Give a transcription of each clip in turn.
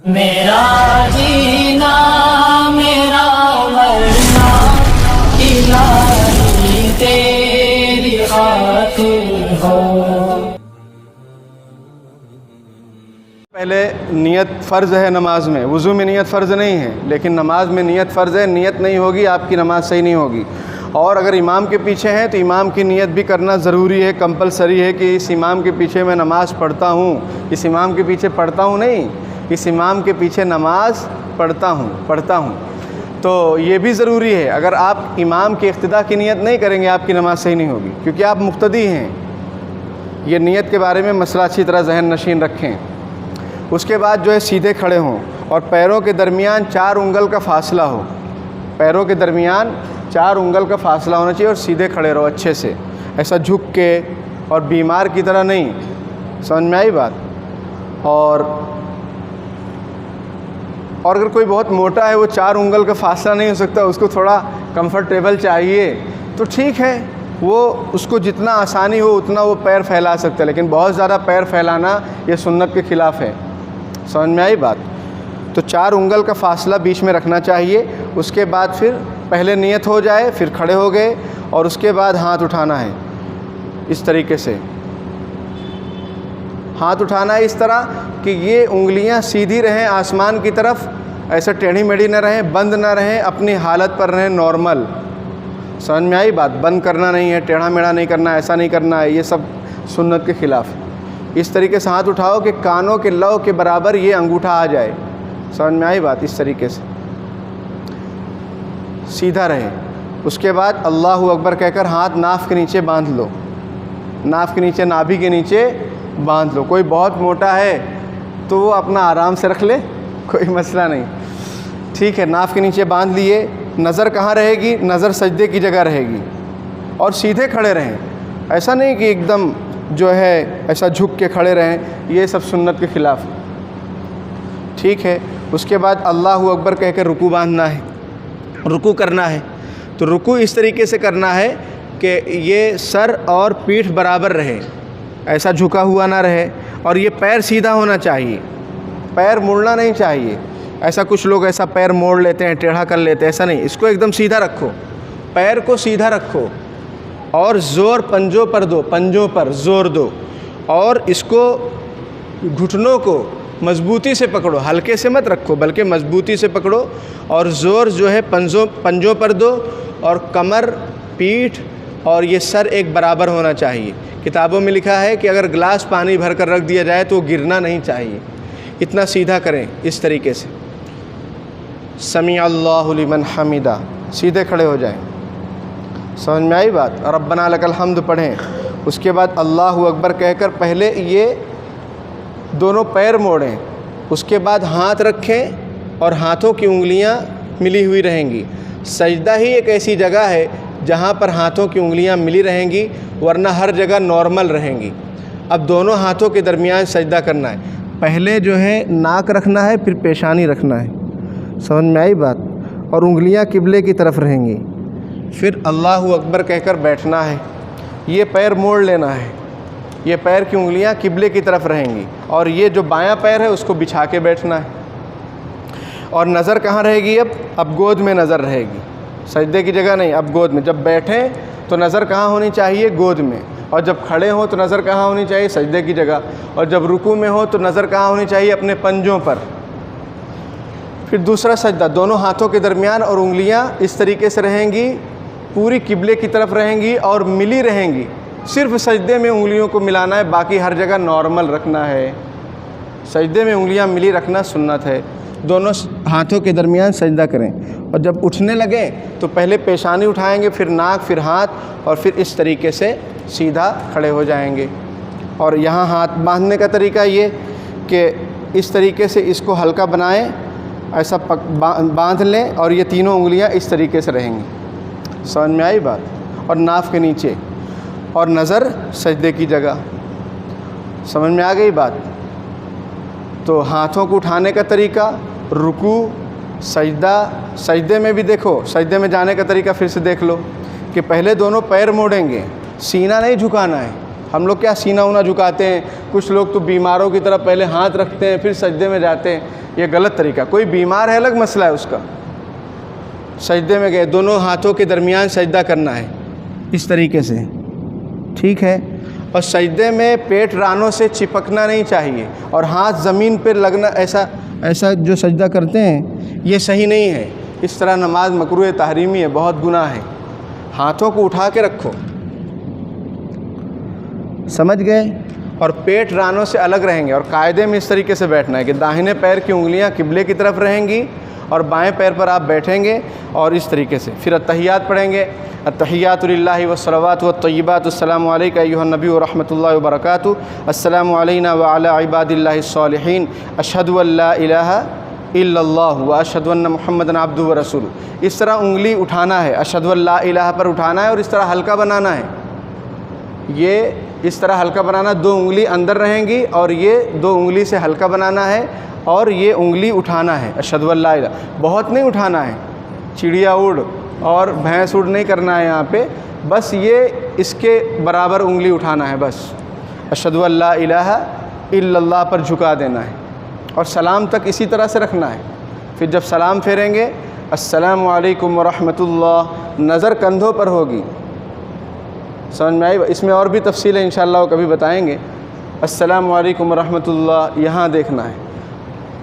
میرا جینا میرا مرنا الہی تیری خاطر ہو۔ پہلے نیت فرض ہے نماز میں، وضو میں نیت فرض نہیں ہے، لیکن نماز میں نیت فرض ہے۔ نیت نہیں ہوگی آپ کی نماز صحیح نہیں ہوگی۔ اور اگر امام کے پیچھے ہیں تو امام کی نیت بھی کرنا ضروری ہے، کمپلسری ہے کہ اس امام کے پیچھے میں نماز پڑھتا ہوں، اس امام کے پیچھے پڑھتا ہوں نہیں، اس امام کے پیچھے نماز پڑھتا ہوں۔ تو یہ بھی ضروری ہے۔ اگر آپ امام کے اقتداء کی نیت نہیں کریں گے آپ کی نماز صحیح نہیں ہوگی، کیونکہ آپ مقتدی ہیں۔ یہ نیت کے بارے میں مسئلہ اچھی طرح ذہن نشین رکھیں۔ اس کے بعد جو ہے سیدھے کھڑے ہوں اور پیروں کے درمیان 4 انگل کا فاصلہ ہو، پیروں کے درمیان 4 انگل کا فاصلہ ہونا چاہیے، اور سیدھے کھڑے رہو اچھے سے، ایسا جھک کے اور بیمار کی طرح نہیں۔ سمجھ میں آئی بات؟ اور اگر کوئی بہت موٹا ہے، وہ 4 انگل کا فاصلہ نہیں ہو سکتا، اس کو تھوڑا کمفرٹیبل چاہیے تو ٹھیک ہے، وہ اس کو جتنا آسانی ہو اتنا وہ پیر پھیلا سکتا ہے، لیکن بہت زیادہ پیر پھیلانا یہ سنت کے خلاف ہے۔ سمجھ میں آئی بات؟ تو 4 انگل کا فاصلہ بیچ میں رکھنا چاہیے۔ اس کے بعد پھر پہلے نیت ہو جائے، پھر کھڑے ہو گئے، اور اس کے بعد ہاتھ اٹھانا ہے اس طریقے سے۔ ہاتھ اٹھانا ہے اس طرح کہ یہ انگلیاں سیدھی رہیں آسمان کی طرف، ایسے ٹیڑھی میڑھی نہ رہیں، بند نہ رہیں، اپنی حالت پر رہیں نارمل۔ سمجھ میں آئی بات؟ بند کرنا نہیں ہے، ٹیڑھا میڑھا نہیں کرنا ہے، ایسا نہیں کرنا ہے، یہ سب سنت کے خلاف ہے۔ اس طریقے سے ہاتھ اٹھاؤ کہ کانوں کے لو کے برابر یہ انگوٹھا آ جائے۔ سمجھ میں آئی بات؟ اس طریقے سے سیدھا رہے۔ اس کے بعد اللہ اکبر کہہ کر ہاتھ ناف کے نیچے باندھ لو، ناف کے نیچے، نابھی کے نیچے باندھ لو۔ کوئی بہت موٹا ہے تو وہ اپنا آرام سے رکھ لے، کوئی مسئلہ نہیں، ٹھیک ہے۔ ناف کے نیچے باندھ لیے۔ نظر کہاں رہے گی؟ نظر سجدے کی جگہ رہے گی، اور سیدھے کھڑے رہیں، ایسا نہیں کہ ایک دم جو ہے ایسا جھک کے کھڑے رہیں، یہ سب سنت کے خلاف، ٹھیک ہے۔ اس کے بعد اللہ اکبر کہہ کے رکوع باندھنا ہے، رکوع کرنا ہے۔ تو رکوع اس طریقے سے کرنا ہے کہ یہ سر اور پیٹھ برابر رہے، ایسا جھکا ہوا نہ رہے، اور یہ پیر سیدھا ہونا چاہیے، پیر مڑنا نہیں چاہیے۔ ایسا کچھ لوگ ایسا پیر موڑ لیتے ہیں، ٹیڑھا کر لیتے ہیں، ایسا نہیں، اس کو ایک دم سیدھا رکھو، پیر کو سیدھا رکھو، اور زور پنجوں پر دو، پنجوں پر زور دو، اور اس کو گھٹنوں کو مضبوطی سے پکڑو، ہلکے سے مت رکھو بلکہ مضبوطی سے پکڑو، اور زور جو ہے پنجوں پر دو، اور کمر، پیٹھ اور یہ سر ایک برابر ہونا چاہیے۔ کتابوں میں لکھا ہے کہ اگر گلاس پانی بھر کر رکھ دیا جائے تو وہ گرنا نہیں چاہیے، اتنا سیدھا کریں اس طریقے سے۔ سمیع اللہ لمن حمدہ، سیدھے کھڑے ہو جائیں۔ سمجھ میں آئی بات؟ ربنا لک الحمد پڑھیں۔ اس کے بعد اللہ اکبر کہہ کر پہلے یہ دونوں پیر موڑیں، اس کے بعد ہاتھ رکھیں، اور ہاتھوں کی انگلیاں ملی ہوئی رہیں گی۔ سجدہ ہی ایک ایسی جگہ ہے جہاں پر ہاتھوں کی انگلیاں ملی رہیں گی، ورنہ ہر جگہ نارمل رہیں گی۔ اب دونوں ہاتھوں کے درمیان سجدہ کرنا ہے، پہلے جو ہے ناک رکھنا ہے، پھر پیشانی رکھنا ہے۔ سمجھ میں آئی بات؟ اور انگلیاں قبلے کی طرف رہیں گی۔ پھر اللہ اکبر کہہ کر بیٹھنا ہے، یہ پیر موڑ لینا ہے، یہ پیر کی انگلیاں قبلے کی طرف رہیں گی، اور یہ جو بایاں پیر ہے اس کو بچھا کے بیٹھنا ہے۔ اور نظر کہاں رہے گی؟ اب گود میں نظر رہے گی، سجدے کی جگہ نہیں، اب گود میں۔ جب بیٹھیں تو نظر کہاں ہونی چاہیے؟ گود میں۔ اور جب کھڑے ہوں تو نظر کہاں ہونی چاہیے؟ سجدے کی جگہ۔ اور جب رکوع میں ہو تو نظر کہاں ہونی چاہیے؟ اپنے پنجوں پر۔ پھر دوسرا سجدہ، دونوں ہاتھوں کے درمیان، اور انگلیاں اس طریقے سے رہیں گی، پوری قبلے کی طرف رہیں گی اور ملی رہیں گی۔ صرف سجدے میں انگلیوں کو ملانا ہے، باقی ہر جگہ نارمل رکھنا ہے۔ سجدے میں انگلیاں ملی رکھنا سنت ہے۔ دونوں ہاتھوں کے درمیان سجدہ کریں، اور جب اٹھنے لگیں تو پہلے پیشانی اٹھائیں گے، پھر ناک، پھر ہاتھ، اور پھر اس طریقے سے سیدھا کھڑے ہو جائیں گے۔ اور یہاں ہاتھ باندھنے کا طریقہ یہ کہ اس طریقے سے اس کو ہلکا بنائیں، ایسا باندھ لیں، اور یہ تینوں انگلیاں اس طریقے سے رہیں گی۔ سمجھ میں آئی بات؟ اور ناف کے نیچے، اور نظر سجدے کی جگہ۔ سمجھ میں آ گئی بات؟ تو ہاتھوں کو اٹھانے کا طریقہ، رکوع، سجدہ، سجدے میں بھی دیکھو، سجدے میں جانے کا طریقہ پھر سے دیکھ لو کہ پہلے دونوں پیر موڑیں گے، سینہ نہیں جھکانا ہے، ہم لوگ کیا سینہ اونا جھکاتے ہیں، کچھ لوگ تو بیماروں کی طرح پہلے ہاتھ رکھتے ہیں پھر سجدے میں جاتے ہیں، یہ غلط طریقہ۔ کوئی بیمار ہے الگ مسئلہ ہے اس کا، سجدے میں گئے دونوں ہاتھوں کے درمیان سجدہ کرنا ہے اس طریقے سے، ٹھیک ہے۔ اور سجدے میں پیٹ رانوں سے چپکنا نہیں چاہیے، اور ہاتھ زمین پہ لگنا، ایسا جو سجدہ کرتے ہیں یہ صحیح نہیں ہے، اس طرح نماز مکروہ تحریمی ہے، بہت گناہ ہے۔ ہاتھوں کو اٹھا کے رکھو، سمجھ گئے؟ اور پیٹ رانوں سے الگ رہیں گے، اور قاعدے میں اس طریقے سے بیٹھنا ہے کہ داہنے پیر کی انگلیاں قبلے کی طرف رہیں گی اور بائیں پیر پر آپ بیٹھیں گے، اور اس طریقے سے پھر التحیات پڑھیں گے۔ التحیات للہ والصلوات والطیبات، السلام علیک ایھا النبی ورحمۃ اللہ وبرکاتہ، السلام علینا وعلی عباد اللہ الصالحین، اشہد ان لا الہ الا اللہ واشہد ان محمدا عبدہ ورسولہ۔ اس طرح انگلی اٹھانا ہے، اشہد ان لا الہ پر اٹھانا ہے، اور اس طرح ہلکا بنانا ہے، یہ اس طرح ہلکا بنانا، دو انگلی اندر رہیں گی اور یہ دو انگلی سے ہلکا بنانا ہے، اور یہ انگلی اٹھانا ہے، اشہد ان لا الہ، بہت نہیں اٹھانا ہے، چڑیا اڑ اور بھینس اڑ نہیں کرنا ہے یہاں پہ، بس یہ اس کے برابر انگلی اٹھانا ہے، بس اشہد ان لا الہ الا اللہ پر جھکا دینا ہے، اور سلام تک اسی طرح سے رکھنا ہے۔ پھر جب سلام پھیریں گے السلام علیکم ورحمۃ اللہ، نظر کندھوں پر ہوگی، سمجھ میں آئی؟ اس میں اور بھی تفصیل ہے انشاءاللہ، وہ کبھی بتائیں گے۔ السلام علیکم ورحمۃ اللہ یہاں دیکھنا ہے،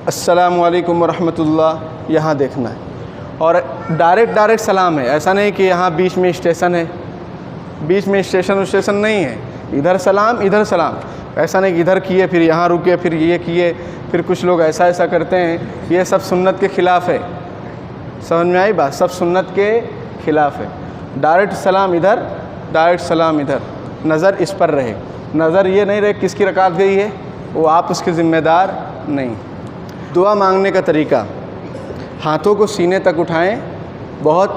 السلام علیکم ورحمۃ اللہ یہاں دیکھنا ہے، اور ڈائریکٹ سلام ہے، ایسا نہیں کہ یہاں بیچ میں اسٹیشن ہے، بیچ میں اسٹیشن نہیں ہے، ادھر سلام، ایسا نہیں کہ ادھر کیے پھر یہاں رکے پھر یہ کیے، پھر کچھ لوگ ایسا کرتے ہیں، یہ سب سنت کے خلاف ہے، سمجھ میں آئی بات؟ سب سنت کے خلاف ہے۔ ڈائریکٹ سلام ادھر، ڈائریکٹ سلام ادھر، نظر اس پر رہے، نظر یہ نہیں رہے کس کی رکعت گئی ہے، وہ آپ اس کے ذمہ دار نہیں۔ دعا مانگنے کا طریقہ، ہاتھوں کو سینے تک اٹھائیں، بہت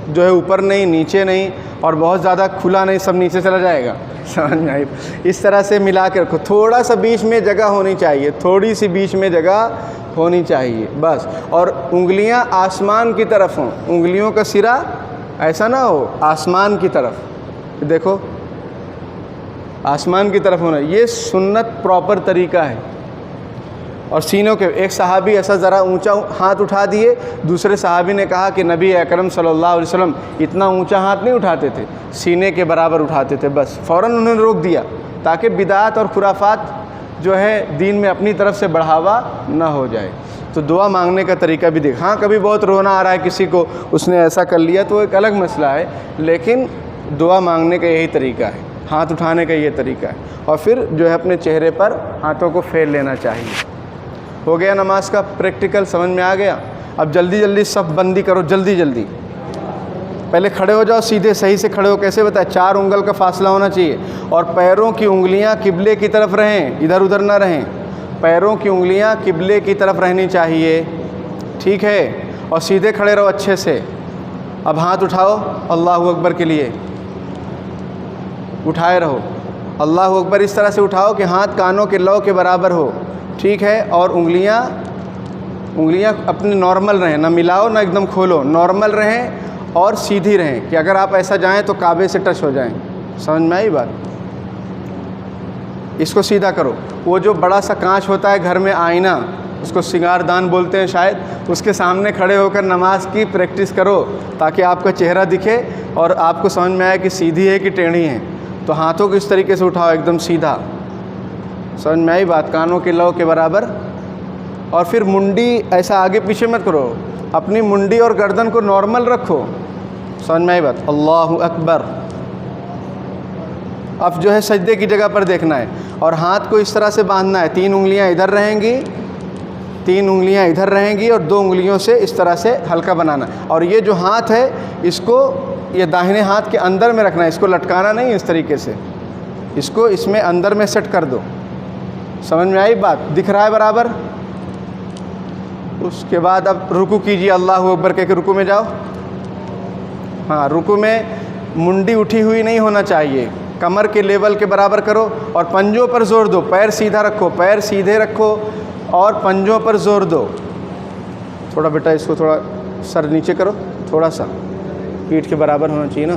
جو ہے اوپر نہیں نیچے نہیں، اور بہت زیادہ کھلا نہیں، سب نیچے چلا جائے گا، سمجھ میں آئی؟ اس طرح سے ملا کے رکھو، تھوڑا سا بیچ میں جگہ ہونی چاہیے، تھوڑی سی بیچ میں جگہ ہونی چاہیے بس، اور انگلیاں آسمان کی طرف ہوں، انگلیوں کا سرا ایسا نہ ہو آسمان کی طرف، دیکھو آسمان کی طرف ہونا، یہ سنت پراپر طریقہ ہے۔ اور سینوں کے، ایک صحابی ایسا ذرا اونچا ہاتھ اٹھا دیے، دوسرے صحابی نے کہا کہ نبی اکرم صلی اللہ علیہ وسلم اتنا اونچا ہاتھ نہیں اٹھاتے تھے، سینے کے برابر اٹھاتے تھے، بس فوراً انہوں نے روک دیا تاکہ بدعات اور خرافات جو ہے دین میں اپنی طرف سے بڑھاوا نہ ہو جائے۔ تو دعا مانگنے کا طریقہ بھی دیکھ، ہاں کبھی بہت رونا آ رہا ہے کسی کو، اس نے ایسا کر لیا تو ایک الگ مسئلہ ہے، لیکن دعا مانگنے کا یہی طریقہ ہے، ہاتھ اٹھانے کا یہ طریقہ ہے، اور پھر جو ہے اپنے چہرے پر ہاتھوں کو پھیر لینا چاہیے۔ ہو گیا نماز کا پریکٹیکل، سمجھ میں آ گیا؟ اب جلدی صف بندی کرو، جلدی پہلے کھڑے ہو جاؤ، سیدھے صحیح سے کھڑے ہو، کیسے بتائیں؟ 4 انگل کا فاصلہ ہونا چاہیے، اور پیروں کی انگلیاں قبلے کی طرف رہیں، ادھر ادھر نہ رہیں، پیروں کی انگلیاں قبلے کی طرف رہنی چاہیے، ٹھیک ہے؟ اور سیدھے کھڑے رہو اچھے سے۔ اب ہاتھ اٹھاؤ اللہ اکبر کے لیے، اٹھائے رہو، اللہ اکبر اس طرح سے اٹھاؤ کہ ہاتھ کانوں کے لو کے برابر ہو، ٹھیک ہے؟ اور انگلیاں اپنے نارمل رہیں، نہ ملاؤ نہ ایک دم کھولو، نارمل رہیں اور سیدھی رہیں، کہ اگر آپ ایسا جائیں تو کعبے سے ٹچ ہو جائیں، سمجھ میں آئی بات؟ اس کو سیدھا کرو۔ وہ جو بڑا سا کانچ ہوتا ہے گھر میں آئینہ، اس کو سنگار دان بولتے ہیں شاید، اس کے سامنے کھڑے ہو کر نماز کی پریکٹس کرو تاکہ آپ کا چہرہ دکھے اور آپ کو سمجھ میں آئے کہ سیدھی ہے کہ ٹیڑھی ہے۔ تو ہاتھوں کو اس طریقے سے اٹھاؤ ایک دم سیدھا، سمجھ میں آئی بات؟ کانوں کے لو کے برابر۔ اور پھر منڈی ایسا آگے پیچھے مت کرو، اپنی منڈی اور گردن کو نارمل رکھو، سمجھ میں آئی بات؟ اللہ اکبر۔ اب جو ہے سجدے کی جگہ پر دیکھنا ہے، اور ہاتھ کو اس طرح سے باندھنا ہے، 3 انگلیاں ادھر رہیں گی، 3 انگلیاں ادھر رہیں گی، اور 2 انگلیوں سے اس طرح سے ہلکا بنانا ہے۔ اور یہ جو ہاتھ ہے اس کو یہ داہنے ہاتھ کے اندر میں رکھنا ہے، اس کو لٹکانا نہیں، اس طریقے سے اس کو اس میں اندر میں سیٹ کر دو، سمجھ میں آئی بات؟ دکھ رہا ہے برابر؟ اس کے بعد اب رکوع کیجیے، اللہ اکبر کہہ کے رکوع میں جاؤ۔ ہاں، رکوع میں منڈی اٹھی ہوئی نہیں ہونا چاہیے، کمر کے لیول کے برابر کرو، اور پنجوں پر زور دو، پیر سیدھا رکھو، پیر سیدھے رکھو اور پنجوں پر زور دو۔ تھوڑا بیٹا اس کو تھوڑا سر نیچے کرو، تھوڑا سا پیٹھ کے برابر ہونا چاہیے نا۔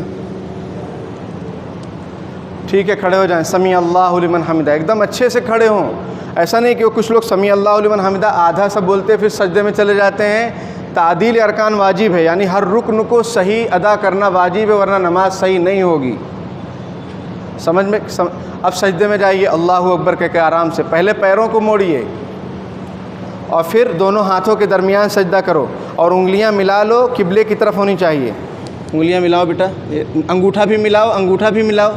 ٹھیک ہے، کھڑے ہو جائیں، سمیع اللہ لمن حمدہ، ایک دم اچھے سے کھڑے ہوں. ایسا نہیں کہ وہ کچھ لوگ سمیع اللہ لمن حمدہ آدھا سب بولتے پھر سجدے میں چلے جاتے ہیں. تعدیل ارکان واجب ہے، یعنی ہر رکن کو صحیح ادا کرنا واجب ہے، ورنہ نماز صحیح نہیں ہوگی. سمجھ میں؟ اب سجدے میں جائیے، اللہ اکبر کہہ کے آرام سے پہلے پیروں کو موڑیے اور پھر دونوں ہاتھوں کے درمیان سجدہ کرو اور انگلیاں ملا لو، قبلے کی طرف ہونی چاہیے. انگلیاں ملاؤ بیٹا، انگوٹھا بھی ملاؤ، انگوٹھا بھی ملاؤ،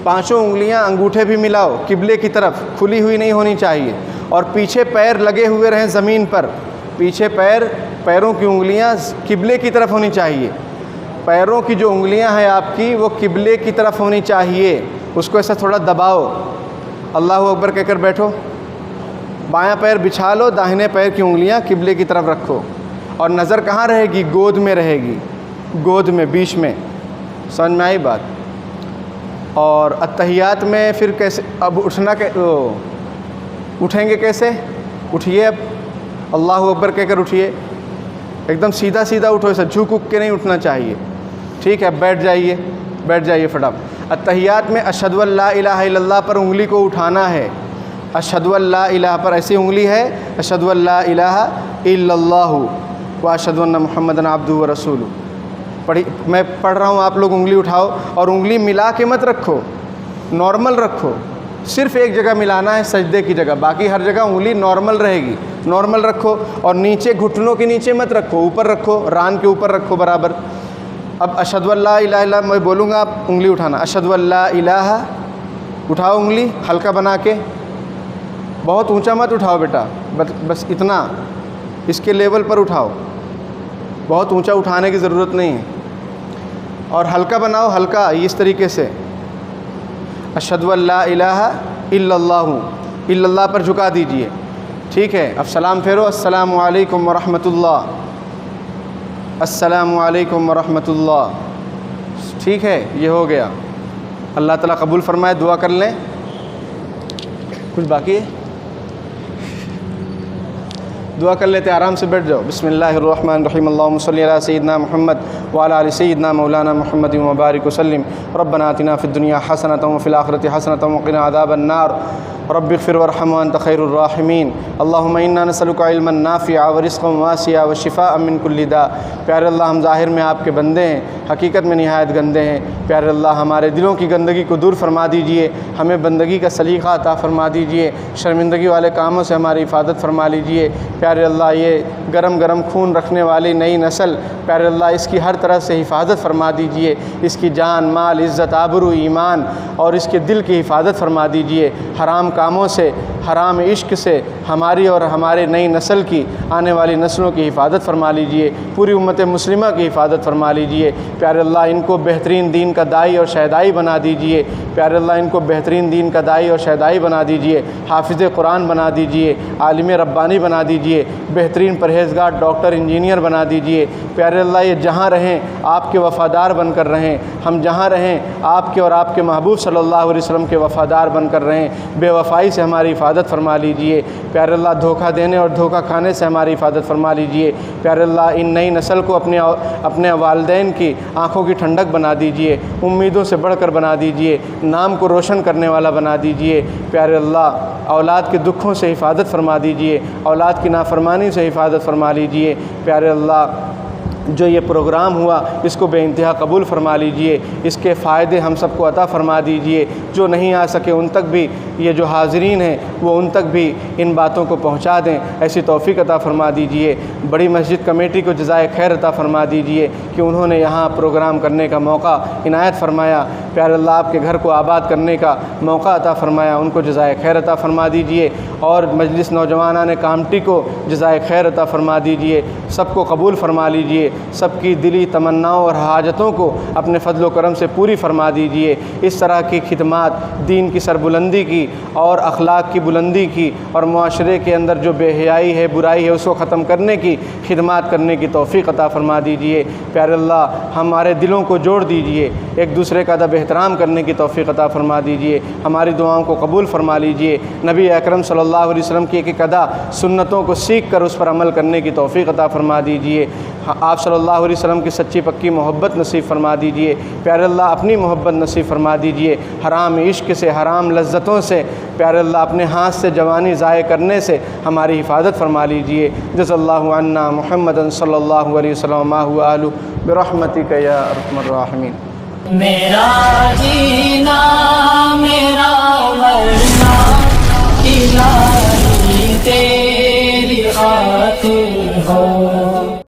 پانچوں انگلیاں انگوٹھے بھی ملاؤ، قبلے کی طرف کھلی ہوئی نہیں ہونی چاہیے. اور پیچھے پیر لگے ہوئے رہیں زمین پر، پیچھے پیروں کی انگلیاں قبلے کی طرف ہونی چاہیے. پیروں کی جو انگلیاں ہیں آپ کی وہ قبلے کی طرف ہونی چاہیے. اس کو ایسا تھوڑا دباؤ، اللہ اکبر کہہ کر بیٹھو. بایاں پیر بچھا لو، داہنے پیر کی انگلیاں قبلے کی طرف رکھو اور نظر کہاں رہے گی؟ گود میں رہے گی، گود میں، بیچ میں. سمجھ میں آئی بات؟ اور اتحیات میں پھر کیسے اب اٹھنا، اٹھیں گے کیسے؟ اٹھیے، اب اللہ اکبر کہہ کر اٹھیے، ایک دم سیدھا سیدھا اٹھو، ایسا جھک اک کے نہیں اٹھنا چاہیے. ٹھیک ہے، بیٹھ جائیے فٹافٹ. اتحیات میں اشہدو ان لا الہ الا اللہ پر انگلی کو اٹھانا ہے. اشہدو ان لا الہ پر ایسی انگلی ہے، اشہدو ان لا الہ الا اللہ و اشہدو ان محمدًا عبدہ و رسولہ. میں پڑھ رہا ہوں، آپ لوگ انگلی اٹھاؤ اور انگلی ملا کے مت رکھو، نارمل رکھو. صرف ایک جگہ ملانا ہے، سجدے کی جگہ، باقی ہر جگہ انگلی نارمل رہے گی. نارمل رکھو اور نیچے گھٹنوں کے نیچے مت رکھو، اوپر رکھو، ران کے اوپر رکھو برابر. اب اشہدو ان لا الہ الا اللہ میں بولوں گا، آپ انگلی اٹھانا. اشہدو ان لا الہ، اٹھاؤ انگلی ہلکا بنا کے، بہت اونچا مت اٹھاؤ بیٹا، بس اتنا اس کے لیول پر اٹھاؤ، بہت اونچا اٹھانے کی ضرورت نہیں ہے. اور ہلکا بناؤ، ہلکا اس طریقے سے. اشہدو ان لا الہ الا اللہ، الا اللہ پر جھکا دیجئے. ٹھیک ہے، اب سلام پھیرو، السلام علیکم ورحمۃ اللہ، السلام علیکم ورحمۃ اللہ. ٹھیک ہے، یہ ہو گیا. اللہ تعالیٰ قبول فرمائے. دعا کر لیں. کچھ باقی ہے؟ دعا کر لیتے، آرام سے بیٹھ جاؤ. بسم اللہ الرحمن الرحیم. اللہم صلی علی سیدنا محمد وعلی آل سیدنا مولانا محمد وبارک وسلم. ربنا آتنا فی الدنیا حسنۃ وفی الآخرۃ حسنۃ وقنا عذاب النار. رب اغفر وارحم وانت خیر الراحمین. اللہم انا نسألک علما نافعا ورزقا واسعا وشفاء من کل داء. پیارے اللہ، ہم ظاہر میں آپ کے بندے ہیں، حقیقت میں نہایت گندے ہیں. پیارے اللہ، ہمارے دلوں کی گندگی کو دور فرما دیجئے، ہمیں بندگی کا سلیقہ عطا فرما دیجئے، شرمندگی والے کاموں سے ہماری حفاظت فرما لیجئے. پیارے اللہ، یہ گرم گرم خون رکھنے والی نئی نسل، پیارے اللہ اس کی ہر طرح سے حفاظت فرما دیجئے. اس کی جان، مال، عزت، آبرو، ایمان اور اس کے دل کی حفاظت فرما دیجئے. حرام کاموں سے، حرام عشق سے ہماری اور ہمارے نئی نسل کی، آنے والی نسلوں کی حفاظت فرما لیجئے. پوری امت مسلمہ کی حفاظت فرما لیجئے. پیارے اللہ، ان کو بہترین دین کا داعی اور شہدائی بنا دیجئے. پیارے اللہ، ان کو بہترین دین کا داعی اور شہدائی بنا دیجئے. حافظ قرآن بنا دیجئے، عالم ربانی بنا دیجئے، بہترین پرہیزگار ڈاکٹر، انجینئر بنا دیجئے. پیارے اللہ، یہ جہاں رہیں آپ کے وفادار بن کر رہیں، ہم جہاں رہیں آپ کے اور آپ کے محبوب صلی اللہ علیہ وسلم کے وفادار بن کر رہیں. بے وفائی سے ہماری حفاظت فرما لیجئے. پیارے اللہ، دھوکہ دینے اور دھوکہ کھانے سے ہماری حفاظت فرما لیجئے. پیارے اللہ، ان نئی نسل کو اپنے والدین کی آنکھوں کی ٹھنڈک بنا دیجئے، امیدوں سے بڑھ کر بنا دیجئے، نام کو روشن کرنے والا بنا دیجئے. پیارے اللہ، اولاد کے دکھوں سے حفاظت فرما دیجئے، اولاد کی نافرمانی سے حفاظت فرما لیجئے. پیارے اللہ، جو یہ پروگرام ہوا اس کو بے انتہا قبول فرما لیجئے، اس کے فائدے ہم سب کو عطا فرما دیجئے. جو نہیں آ سکے ان تک بھی، یہ جو حاضرین ہیں وہ ان تک بھی ان باتوں کو پہنچا دیں، ایسی توفیق عطا فرما دیجئے. بڑی مسجد کمیٹی کو جزائے خیر عطا فرما دیجئے کہ انہوں نے یہاں پروگرام کرنے کا موقع عنایت فرمایا. پیارے اللہ، آپ کے گھر کو آباد کرنے کا موقع عطا فرمایا، ان کو جزائے خیر عطا فرما دیجئے. اور مجلس نوجوانان کامٹی کو جزائے خیر عطا فرما دیجئے. سب کو قبول فرما لیجئے، سب کی دلی تمناؤں اور حاجتوں کو اپنے فضل و کرم سے پوری فرما دیجئے. اس طرح کی خدمات دین کی سربلندی کی اور اخلاق کی بلندی کی اور معاشرے کے اندر جو بے حیائی ہے، برائی ہے، اس کو ختم کرنے کی خدمات کرنے کی توفیق عطا فرما دیجئے. پیارے اللہ، ہمارے دلوں کو جوڑ دیجئے، ایک دوسرے کا ادب احترام کرنے کی توفیق عطا فرما دیجئے. ہماری دعاؤں کو قبول فرما لیجئے. نبی اکرم صلی اللہ علیہ وسلم کی ایک ادا سنتوں کو سیکھ کر اس پر عمل کرنے کی توفیق عطا فرما دیجئے. آپ صلی اللہ علیہ وسلم کی سچی پکی محبت نصیب فرما دیجئے۔ پیارے اللہ اپنی محبت نصیب فرما دیجئے، حرام عشق سے، حرام لذتوں سے پیارے اللہ اپنے ہاتھ سے جوانی ضائع کرنے سے ہماری حفاظت فرما لیجئے۔ جزا اللہ عنا محمد صلی اللہ علیہ وسلم ما هو آلہ برحمتک یا ارحم الراحمین۔ میرا جینا